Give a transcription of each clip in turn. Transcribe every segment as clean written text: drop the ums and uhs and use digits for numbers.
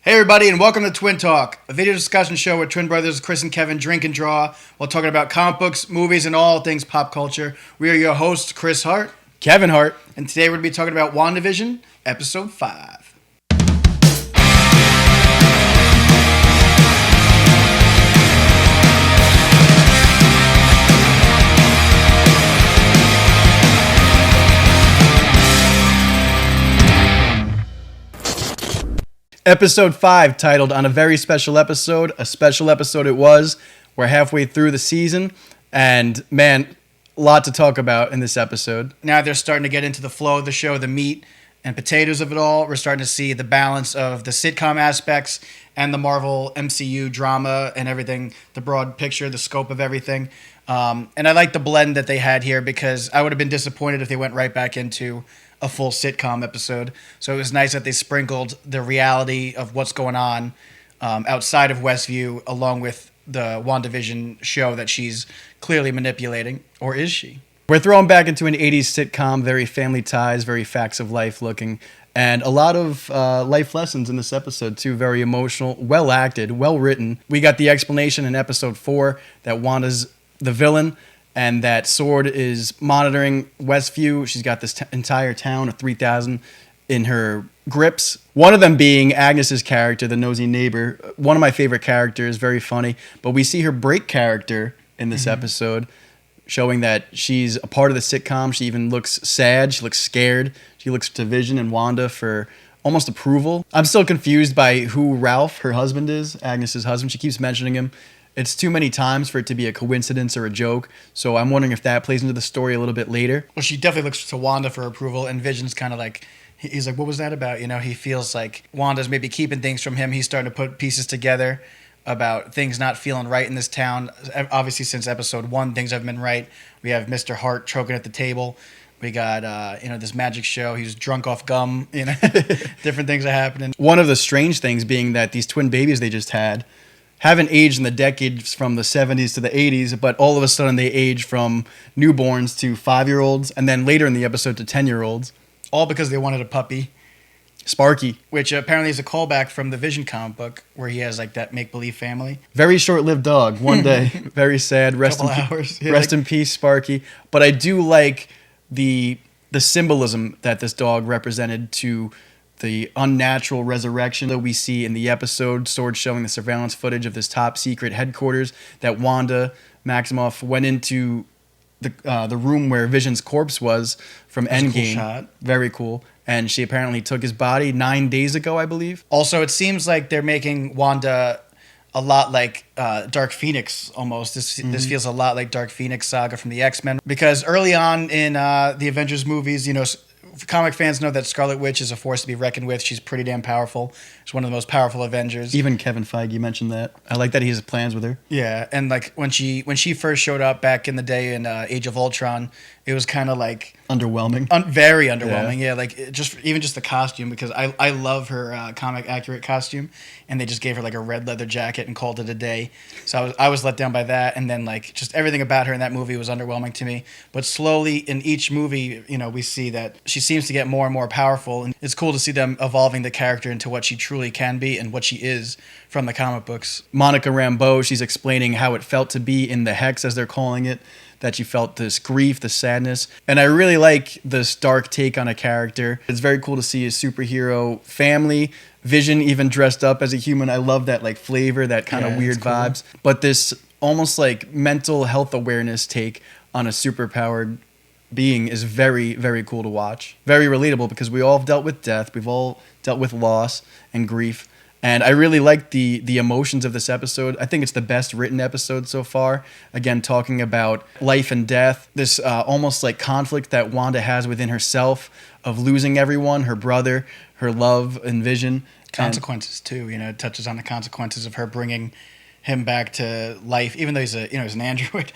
Hey everybody, and welcome to Twin Talk, a video discussion show where twin brothers Chris and Kevin drink and draw while talking about comic books, movies, and all things pop culture. We are your hosts, Chris Hart, Kevin Hart, and today we're going to be talking about Wandavision, Episode 5. Episode 5, titled On a Very Special Episode. A special episode it was. We're halfway through the season, and man, a lot to talk about in this episode. Now they're starting to get into the flow of the show, the meat and potatoes of it all. We're starting to see the balance of the sitcom aspects and the Marvel MCU drama and everything, the broad picture, the scope of everything. And I like the blend that they had here because I would have been disappointed if they went right back into a full sitcom episode. So it was nice that they sprinkled the reality of what's going on outside of Westview along with the Wandavision show that she's clearly manipulating. Or is she? We're thrown back into an 80s sitcom, very family ties, very facts of life looking, and a lot of life lessons in this episode too. Very emotional, well acted, well written. We got the explanation in episode 4 that Wanda's the villain and that Sword is monitoring Westview. She's got this entire town of 3,000 in her grips. One of them being Agnes's character, the nosy neighbor. One of my favorite characters, very funny. But we see her break character in this episode, showing that she's a part of the sitcom. She even looks sad. She looks scared. She looks to Vision and Wanda for almost approval. I'm still confused by who Ralph, her husband, is. Agnes's husband. She keeps mentioning him. It's too many times for it to be a coincidence or a joke, so I'm wondering if that plays into the story a little bit later. Well, she definitely looks to Wanda for approval, and Vision's kind of like, he's like, what was that about? You know, he feels like Wanda's maybe keeping things from him. He's starting to put pieces together about things not feeling right in this town. Obviously, since episode 1, things haven't been right. We have Mr. Hart choking at the table. We got, this magic show. He was drunk off gum, different things are happening. One of the strange things being that these twin babies they just had haven't aged in the decades from the 70s to the 80s, but all of a sudden they age from newborns to 5-year-olds, and then later in the episode to 10-year-olds. All because they wanted a puppy. Sparky. Which apparently is a callback from the Vision comic book, where he has like that make-believe family. Very short-lived dog. One day. Very sad. Couple hours. Yeah, rest in peace, Sparky. But I do like the symbolism that this dog represented to the unnatural resurrection that we see in the episode. Sword showing the surveillance footage of this top secret headquarters that Wanda Maximoff went into the room where Vision's corpse was from Endgame. Cool shot. Very cool. And she apparently took his body 9 days ago, I believe. Also, it seems like they're making Wanda a lot like Dark Phoenix almost. This feels a lot like Dark Phoenix saga from the X-Men. Because early on in the Avengers movies, comic fans know that Scarlet Witch is a force to be reckoned with. She's pretty damn powerful. She's one of the most powerful Avengers. Even Kevin Feige mentioned that. I like that he has plans with her. Yeah, and like when she first showed up back in the day in Age of Ultron, it was kind of like underwhelming. Very underwhelming. Yeah, like just the costume, because I love her comic accurate costume, and they just gave her like a red leather jacket and called it a day. So I was let down by that, and then like just everything about her in that movie was underwhelming to me. But slowly in each movie, we see that she seems to get more and more powerful, and it's cool to see them evolving the character into what she truly can be and what she is from the comic books. Monica Rambeau, she's explaining how it felt to be in the Hex, as they're calling it, that she felt this grief, the sadness. And I really like this dark take on a character. It's very cool to see a superhero family, Vision even dressed up as a human. I love that like flavor, that kind of weird vibes. But this almost like mental health awareness take on a superpowered being is very, very cool to watch. Very relatable because we all have dealt with death. We've all dealt with loss and grief. And I really like the emotions of this episode. I think it's the best written episode so far. Again, talking about life and death. This almost like conflict that Wanda has within herself of losing everyone, her brother, her love and Vision. Consequences too. It touches on the consequences of her bringing him back to life, even though he's he's an android.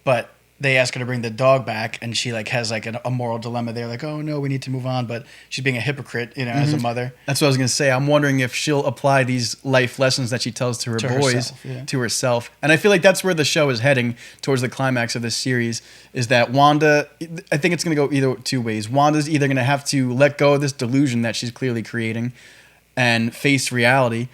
But they ask her to bring the dog back, and she like has like a moral dilemma there, like, oh no, we need to move on, but she's being a hypocrite, as a mother. That's what I was gonna say. I'm wondering if she'll apply these life lessons that she tells to her boys to herself. And I feel like that's where the show is heading towards the climax of this series, is that Wanda, I think it's gonna go either two ways. Wanda's either gonna have to let go of this delusion that she's clearly creating and face reality,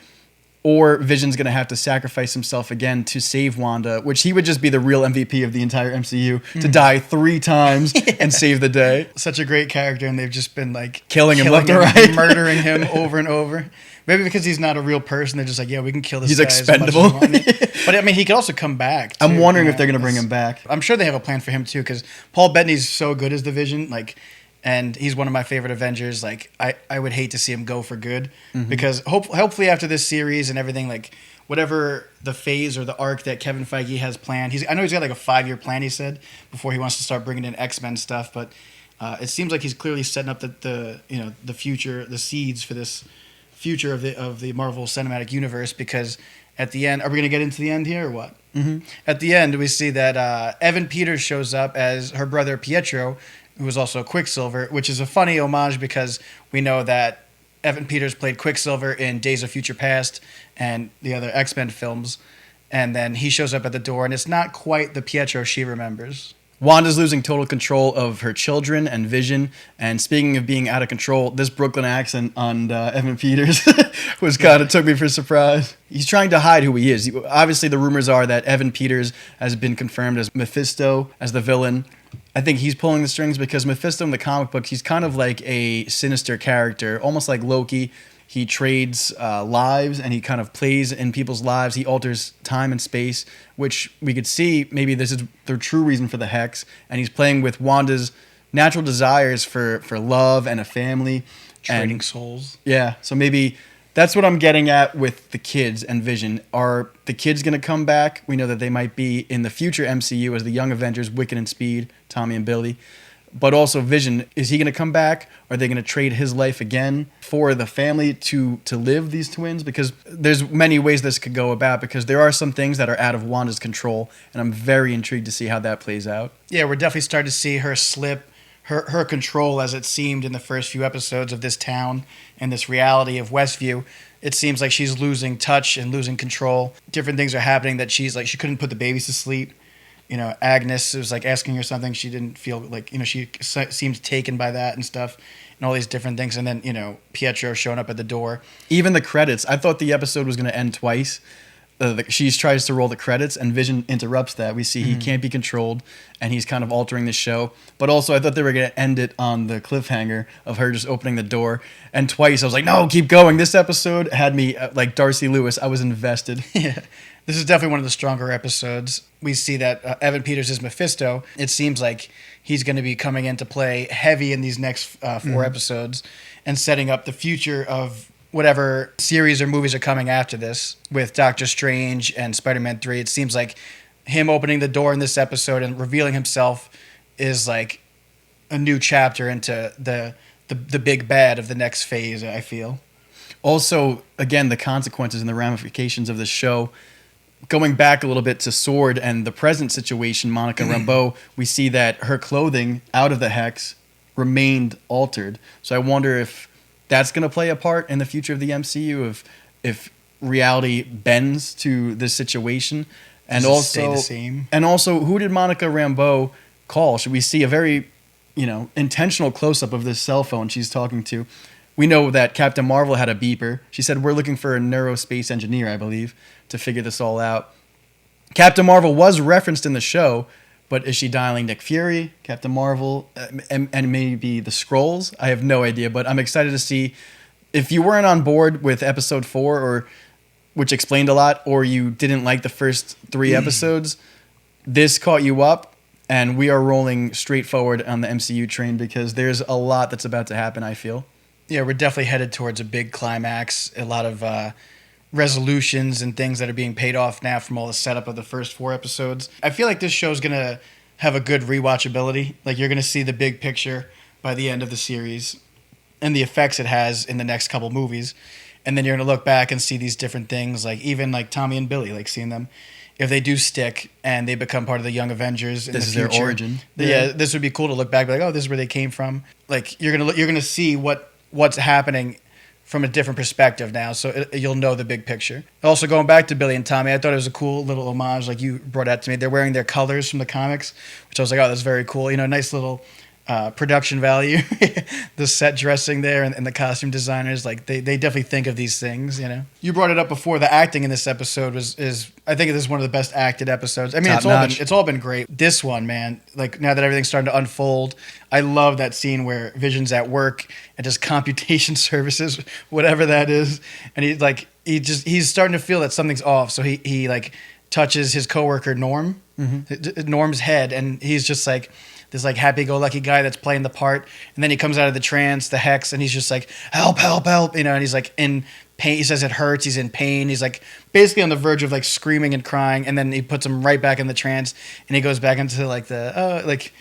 or Vision's going to have to sacrifice himself again to save Wanda, which he would just be the real MVP of the entire MCU, to die 3 times and save the day. Such a great character, and they've just been like Killing him left and right. murdering him over and over. Maybe because he's not a real person, they're just like, yeah, we can kill this guy expendable. as much as we want. But I mean, he could also come back, too. I'm wondering if they're going to bring him back. I'm sure they have a plan for him too, because Paul Bettany's so good as the Vision, like, and he's one of my favorite Avengers. Like, I would hate to see him go for good, because hopefully after this series and everything, like, whatever the phase or the arc that Kevin Feige has planned, I know he's got like a 5-year plan, he said, before he wants to start bringing in X-Men stuff, but it seems like he's clearly setting up the future, the seeds for this future of the Marvel Cinematic Universe, because at the end, are we going to get into the end here or what? Mm-hmm. At the end, we see that Evan Peters shows up as her brother Pietro, who was also Quicksilver, which is a funny homage because we know that Evan Peters played Quicksilver in Days of Future Past and the other X-Men films, and then he shows up at the door, and it's not quite the Pietro she remembers. Wanda's losing total control of her children and Vision. And speaking of being out of control, this Brooklyn accent on Evan Peters was kind of took me for a surprise. He's trying to hide who he is. Obviously, the rumors are that Evan Peters has been confirmed as Mephisto, as the villain. I think he's pulling the strings because Mephisto in the comic book, he's kind of like a sinister character, almost like Loki. He trades lives, and he kind of plays in people's lives. He alters time and space, which we could see maybe this is the true reason for the Hex. And he's playing with Wanda's natural desires for love and a family. Trading souls. Yeah, so maybe that's what I'm getting at with the kids and Vision. Are the kids going to come back? We know that they might be in the future MCU as the Young Avengers, Wiccan and Speed, Tommy and Billy. But also Vision, is he going to come back? Are they going to trade his life again for the family to live these twins? Because there's many ways this could go about, because there are some things that are out of Wanda's control, and I'm very intrigued to see how that plays out. Yeah, we're definitely starting to see her slip her control, as it seemed in the first few episodes of this town and this reality of Westview. It seems like she's losing touch and losing control. Different things are happening that she's like, she couldn't put the babies to sleep. You know, Agnes was like asking her something. She didn't feel like, she seemed taken by that and stuff, and all these different things. And then, Pietro showing up at the door. Even the credits. I thought the episode was going to end twice. She tries to roll the credits, and Vision interrupts that. We see he can't be controlled, and he's kind of altering the show. But also, I thought they were going to end it on the cliffhanger of her just opening the door. And twice, I was like, no, keep going. This episode had me like Darcy Lewis. I was invested. Yeah. This is definitely one of the stronger episodes. We see that Evan Peters is Mephisto. It seems like he's going to be coming into play heavy in these next 4 episodes and setting up the future of whatever series or movies are coming after this with Doctor Strange and Spider-Man 3. It seems like him opening the door in this episode and revealing himself is like a new chapter into the big bad of the next phase, I feel. Also, again, the consequences and the ramifications of this show. Going back a little bit to Sword and the present situation, Monica Rambeau, we see that her clothing out of the Hex remained altered. So I wonder if that's going to play a part in the future of the MCU, if reality bends to this situation. And Does it also stay the same? And also, who did Monica Rambeau call? Should we see a very, intentional close-up of this cell phone she's talking to? We know that Captain Marvel had a beeper. She said, we're looking for a neurospace engineer, I believe, to figure this all out. Captain Marvel was referenced in the show, but is she dialing Nick Fury, Captain Marvel, and maybe the Skrulls? I have no idea, but I'm excited to see. If you weren't on board with episode 4, which explained a lot, or you didn't like the first 3 episodes, this caught you up, and we are rolling straight forward on the MCU train because there's a lot that's about to happen, I feel. Yeah, we're definitely headed towards a big climax, a lot of resolutions and things that are being paid off now from all the setup of the first 4 episodes. I feel like this show's going to have a good rewatchability. Like, you're going to see the big picture by the end of the series and the effects it has in the next couple movies. And then you're going to look back and see these different things, like even like Tommy and Billy, like seeing them. If they do stick and they become part of the Young Avengers in the future. This is their origin. Yeah, this would be cool to look back, like, oh, this is where they came from. Like, you're gonna see what's happening from a different perspective now, so you'll know the big picture. Also, going back to Billy and Tommy, I thought it was a cool little homage, like you brought out to me. They're wearing their colors from the comics, which I was like, oh, that's very cool. Nice little production value, the set dressing there and the costume designers, like they definitely think of these things, you know. You brought it up before. The acting in this episode is I think this is one of the best acted episodes. I mean, it's all been great. This one, man, like now that everything's starting to unfold, I love that scene where Vision's at work and just computation services, whatever that is, and he's starting to feel that something's off. So he like touches his coworker Norm, Norm's head, and he's just like this like happy-go-lucky guy that's playing the part, and then he comes out of the trance, the hex, and he's just like, help, help, help, you know, and he's like in pain. He says it hurts, he's in pain, he's like basically on the verge of like screaming and crying, and then he puts him right back in the trance, and he goes back into like the, like,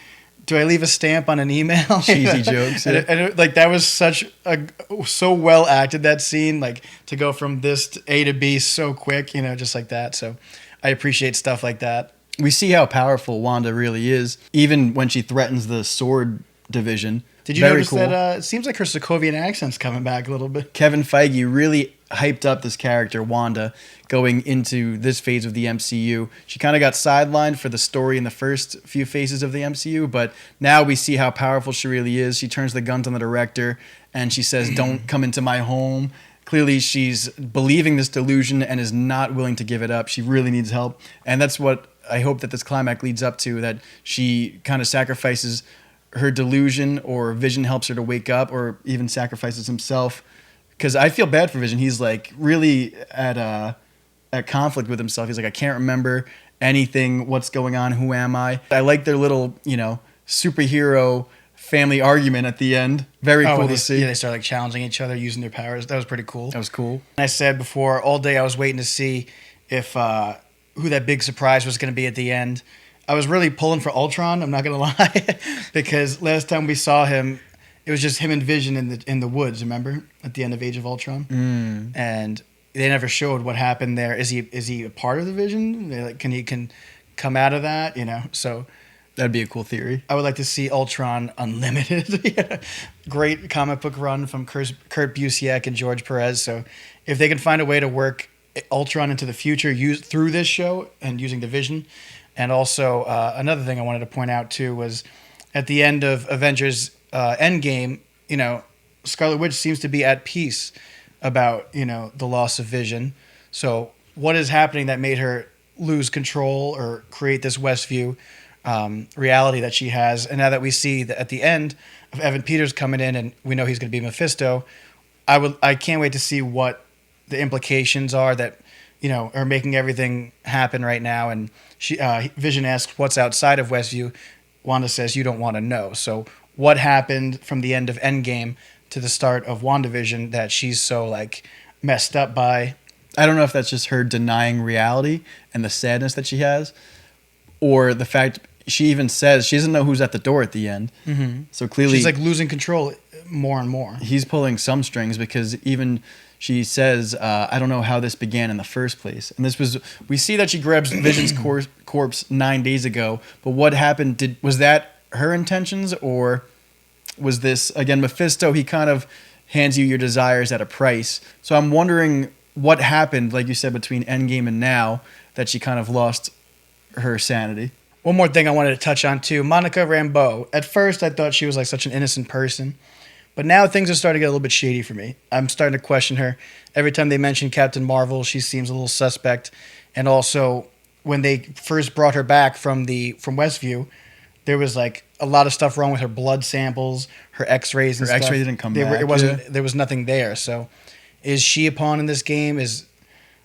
do I leave a stamp on an email? Cheesy jokes. Yeah. And like that was so well acted, that scene, like to go from this to A to B so quick, you know, just like that. So I appreciate stuff like that. We see how powerful Wanda really is, even when she threatens the sword division. Did you notice that it seems like her Sokovian accent's coming back a little bit? Kevin Feige really hyped up this character, Wanda, going into this phase of the MCU. She kind of got sidelined for the story in the first few phases of the MCU, but now we see how powerful she really is. She turns the guns on the director, and she says, don't come into my home. Clearly, she's believing this delusion and is not willing to give it up. She really needs help, and that's what I hope that this climax leads up to, that she kind of sacrifices her delusion, or Vision helps her to wake up, or even sacrifices himself. Because I feel bad for Vision. He's like really at conflict with himself. He's like, I can't remember anything. What's going on? Who am I? I like their little, you know, superhero family argument at the end. Very cool to see. Yeah, they start like challenging each other using their powers. That was pretty cool. That was cool. I said before, all day I was waiting to see if who that big surprise was going to be at the end. I was really pulling for Ultron, I'm not going to lie, because last time we saw him, it was just him and Vision in the woods, remember? At the end of Age of Ultron. And they never showed what happened there. Is he a part of the Vision? Like, can he come out of that, you know? So that'd be a cool theory. I would like to see Ultron Unlimited. Yeah. Great comic book run from Kurt Busiek and George Perez. So if they can find a way to work Ultron into the future through this show and using the Vision. And also another thing I wanted to point out too was at the end of Avengers Endgame, you know, Scarlet Witch seems to be at peace about, you know, the loss of Vision. So what is happening that made her lose control or create this Westview reality that she has? And now that we see that at the end of Evan Peters coming in, and we know he's going to be Mephisto, I can't wait to see what the implications are that, you know, are making everything happen right now. And Vision asks what's outside of Westview. Wanda says, you don't want to know. So what happened from the end of Endgame to the start of WandaVision that she's so like messed up by? I don't know if that's just her denying reality and the sadness that she has, or the fact she even says she doesn't know who's at the door at the end. Mm-hmm. So clearly she's like losing control more and more. He's pulling some strings, because even she says, I don't know how this began in the first place. And we see that she grabs Vision's corpse 9 days ago, but what happened? Was that her intentions, or was this, again, Mephisto? He kind of hands you your desires at a price. So I'm wondering what happened, like you said, between Endgame and now, that she kind of lost her sanity. One more thing I wanted to touch on too, Monica Rambeau. At first I thought she was like such an innocent person, but now things are starting to get a little bit shady for me. I'm starting to question her. Every time they mention Captain Marvel, she seems a little suspect. And also, when they first brought her back from Westview, there was like a lot of stuff wrong with her blood samples, her X-rays and stuff. Her X-ray didn't come back. There was nothing there. So, is she a pawn in this game?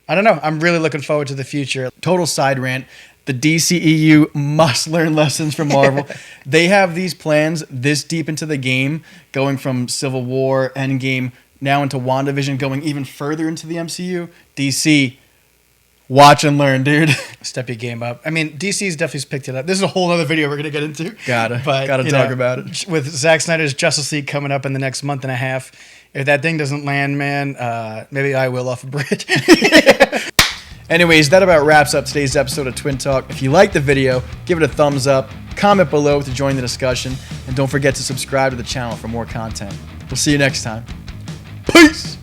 I don't know. I'm really looking forward to the future. Total side rant. The DCEU must learn lessons from Marvel. They have these plans this deep into the game, going from Civil War, Endgame, now into WandaVision, going even further into the MCU. DC, watch and learn, dude. Step your game up. I mean, DC's definitely picked it up. This is a whole other video we're going to get into. Gotta talk about it. With Zack Snyder's Justice League coming up in the next month and a half, if that thing doesn't land, man, maybe I will off a bridge. Anyways, that about wraps up today's episode of Twin Talk. If you liked the video, give it a thumbs up, comment below to join the discussion, and don't forget to subscribe to the channel for more content. We'll see you next time. Peace!